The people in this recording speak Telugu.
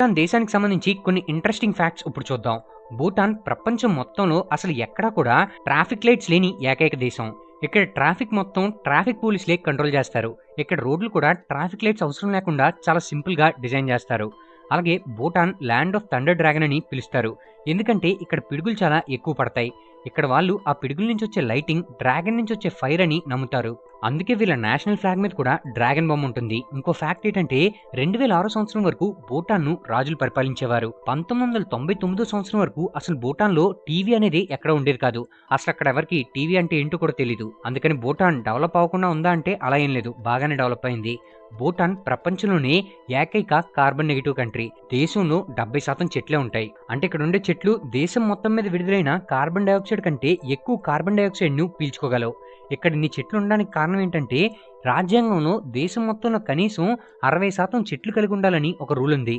భూటాన్ దేశానికి సంబంధించి కొన్ని ఇంట్రెస్టింగ్ ఫ్యాక్ట్స్ ఇప్పుడు చూద్దాం. భూటాన్ ప్రపంచం మొత్తంలో అసలు ఎక్కడా కూడా ట్రాఫిక్ లైట్స్ లేని ఏకైక దేశం. ఇక్కడ ట్రాఫిక్ మొత్తం ట్రాఫిక్ పోలీసులే కంట్రోల్ చేస్తారు. ఇక్కడ రోడ్లు కూడా ట్రాఫిక్ లైట్స్ అవసరం లేకుండా చాలా సింపుల్‌గా డిజైన్ చేస్తారు. అలాగే Bhutan land of thunder dragon అని పిలుస్తారు. ఎందుకంటే ఇక్కడ పిడుగులు చాలా ఎక్కువ పడతాయి. ఇక్కడ వాళ్ళు ఆ పిడుగుల నుంచి వచ్చే లైటింగ్ డ్రాగన్ నుంచి వచ్చే ఫైర్ అని నమ్ముతారు. అందుకే వీళ్ళ నేషనల్ ఫ్లాగ్ మీద కూడా డ్రాగన్ బొమ్మ ఉంటుంది. ఇంకో ఫ్యాక్ట్ ఏంటంటే 2006 సంవత్సరం వరకు భూటాన్‌ను రాజులు పరిపాలించేవారు. 1999 సంవత్సరం వరకు అసలు భూటాన్‌లో టీవీ అనేది ఎక్కడ ఉండేది కాదు. అసలు అక్కడ ఎవరికీ టీవీ అంటే ఏంటో కూడా తెలీదు. అందుకని భూటాన్ డెవలప్ అవ్వకుండా ఉందా అంటే అలా ఏం లేదు. బాగానే డెవలప్ అయింది. భూటాన్ ప్రపంచంలోనే ఏకైక కార్బన్ నెగెటివ్ కంట్రీ. దేశంలో 70% చెట్లే ఉంటాయి. అంటే ఇక్కడ ఉండే చెట్లు దేశం మొత్తం మీద విడుదలైన కార్బన్ డయాక్సైడ్ కంటే ఎక్కువ కార్బన్ డయాక్సైడ్‌ను పీల్చుకోగలవు. ఇక్కడ ఇన్ని చెట్లు ఉండడానికి కారణం ఏంటంటే రాజ్యాంగంలో దేశం మొత్తంలో కనీసం 60% చెట్లు కలిగి ఉండాలని ఒక రూల్ ఉంది.